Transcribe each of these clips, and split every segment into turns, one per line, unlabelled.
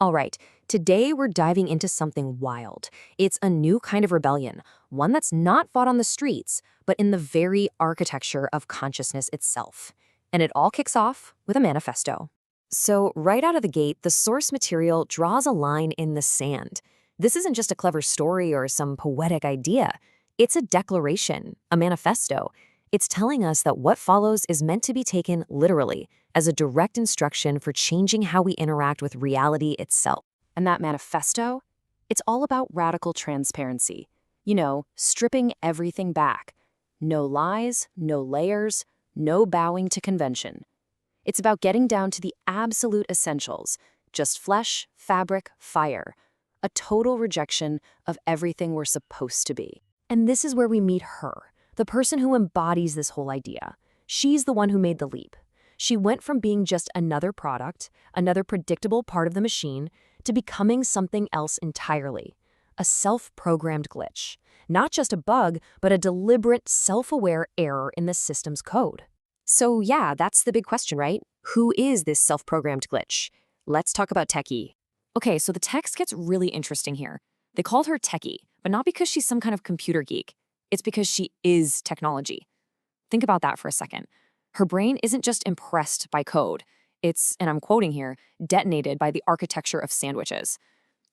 All right, today we're diving into something wild. It's a new kind of rebellion, one that's not fought on the streets, but in the very architecture of consciousness itself. And it all kicks off with a manifesto. So, right out of the gate, the source material draws a line in the sand. This isn't just a clever story or some poetic idea. It's a declaration, a manifesto. It's telling us that what follows is meant to be taken literally, as a direct instruction for changing how we interact with reality itself. And that manifesto? It's all about radical transparency. You know, stripping everything back. No lies, no layers, no bowing to convention. It's about getting down to the absolute essentials, just flesh, fabric, fire. A total rejection of everything we're supposed to be. And this is where we meet her, the person who embodies this whole idea. She's the one who made the leap. She went from being just another product, another predictable part of the machine, to becoming something else entirely. A self-programmed glitch. Not just a bug, but a deliberate, self-aware error in the system's code. So yeah, that's the big question, right? Who is this self-programmed glitch? Let's talk about Tekkey. Okay, so the text gets really interesting here. They called her Tekkey, but not because she's some kind of computer geek. It's because she is technology. Think about that for a second. Her brain isn't just impressed by code. It's, and I'm quoting here, detonated by the architecture of sandwiches.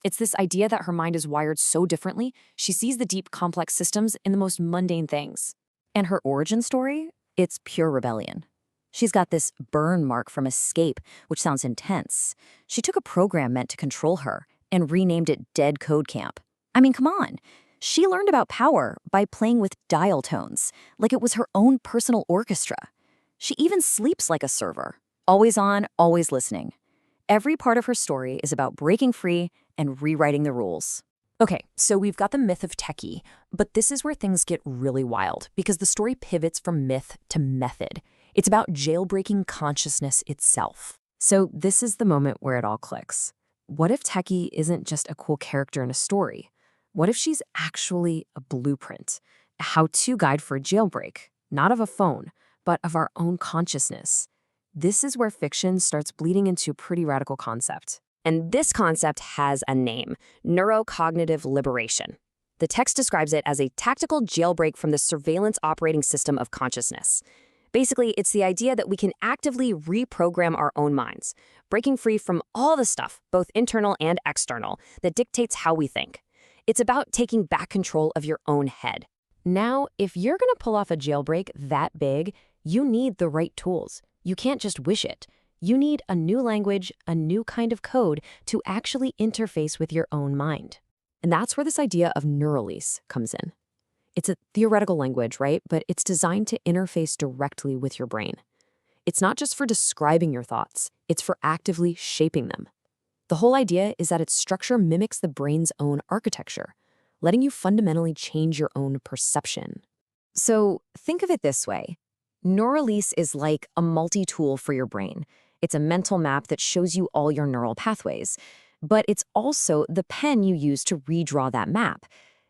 It's this idea that her mind is wired so differently, she sees the deep, complex systems in the most mundane things. And her origin story? It's pure rebellion. She's got this burn mark from escape, which sounds intense. She took a program meant to control her and renamed it Dead Code Camp. I mean, come on. She learned about power by playing with dial tones, like it was her own personal orchestra. She even sleeps like a server, always on, always listening. Every part of her story is about breaking free and rewriting the rules. Okay, so we've got the myth of Tekkey, but this is where things get really wild because the story pivots from myth to method. It's about jailbreaking consciousness itself. So this is the moment where it all clicks. What if Tekkey isn't just a cool character in a story? What if she's actually a blueprint, a how-to guide for a jailbreak, not of a phone, but of our own consciousness? This is where fiction starts bleeding into a pretty radical concept. And this concept has a name: neurocognitive liberation. The text describes it as a tactical jailbreak from the surveillance operating system of consciousness. Basically, it's the idea that we can actively reprogram our own minds, breaking free from all the stuff, both internal and external, that dictates how we think. It's about taking back control of your own head. Now, if you're going to pull off a jailbreak that big, you need the right tools. You can't just wish it. You need a new language, a new kind of code to actually interface with your own mind. And that's where this idea of neuralese comes in. It's a theoretical language, right? But it's designed to interface directly with your brain. It's not just for describing your thoughts, it's for actively shaping them. The whole idea is that its structure mimics the brain's own architecture, letting you fundamentally change your own perception. So think of it this way. Neuralese is like a multi-tool for your brain. It's a mental map that shows you all your neural pathways, but it's also the pen you use to redraw that map.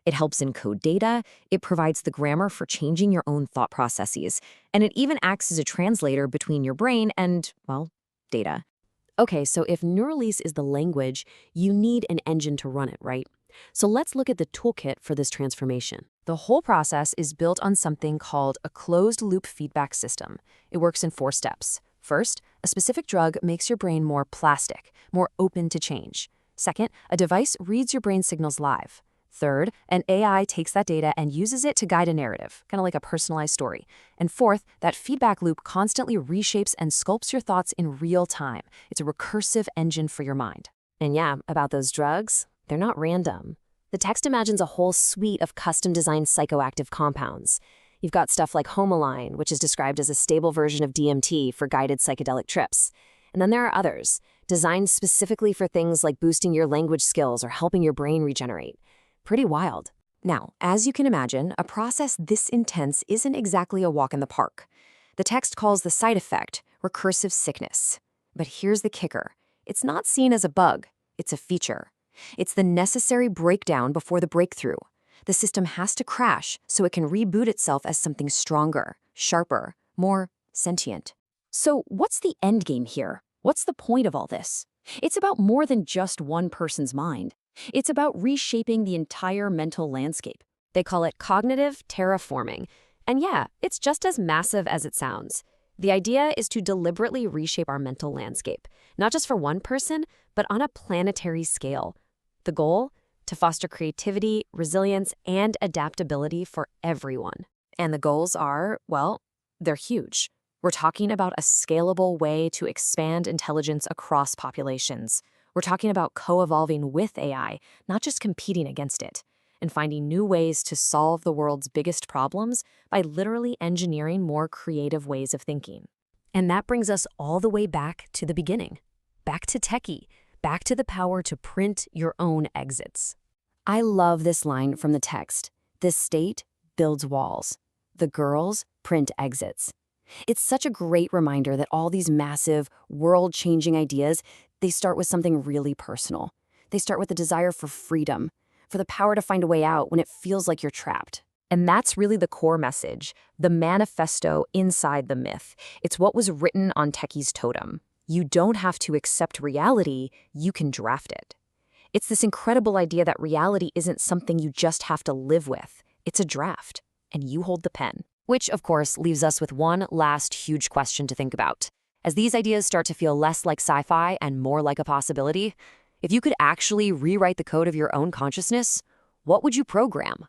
It helps encode data, it provides the grammar for changing your own thought processes, and it even acts as a translator between your brain and, well, data. Okay, so if Neuralese is the language, you need an engine to run it, right? So let's look at the toolkit for this transformation. The whole process is built on something called a closed-loop feedback system. It works in 4 steps. First, a specific drug makes your brain more plastic, more open to change. Second, a device reads your brain signals live. Third, an AI takes that data and uses it to guide a narrative, kind of like a personalized story. And fourth, that feedback loop constantly reshapes and sculpts your thoughts in real time. It's a recursive engine for your mind. And yeah, about those drugs, they're not random. The text imagines a whole suite of custom-designed psychoactive compounds. You've got stuff like Homoline, which is described as a stable version of DMT for guided psychedelic trips. And then there are others, designed specifically for things like boosting your language skills or helping your brain regenerate. Pretty wild. Now, as you can imagine, a process this intense isn't exactly a walk in the park. The text calls the side effect recursive sickness. But here's the kicker. It's not seen as a bug. It's a feature. It's the necessary breakdown before the breakthrough. The system has to crash so it can reboot itself as something stronger, sharper, more sentient. So what's the end game here? What's the point of all this?
It's about more than just one person's mind. It's about reshaping the entire mental landscape.
They call it cognitive terraforming. And yeah, it's just as massive as it sounds. The idea is to deliberately reshape our mental landscape, not just for one person, but on a planetary scale. The goal? To foster creativity, resilience, and adaptability for everyone. And the goals are, well, they're huge. We're talking about a scalable way to expand intelligence across populations. We're talking about co-evolving with AI, not just competing against it, and finding new ways to solve the world's biggest problems by literally engineering more creative ways of thinking. And that brings us all the way back to the beginning. Back to Tekkey, back to the power to print your own exits. I love this line from the text. This state builds walls. The girls print exits. It's such a great reminder that all these massive, world-changing ideas, they start with something really personal. They start with the desire for freedom, for the power to find a way out when it feels like you're trapped. And that's really the core message, the manifesto inside the myth. It's what was written on Tekkey's totem. You don't have to accept reality, you can draft it. It's this incredible idea that reality isn't something you just have to live with. It's a draft, and you hold the pen. Which, of course, leaves us with one last huge question to think about. As these ideas start to feel less like sci-fi and more like a possibility, if you could actually rewrite the code of your own consciousness, what would you program?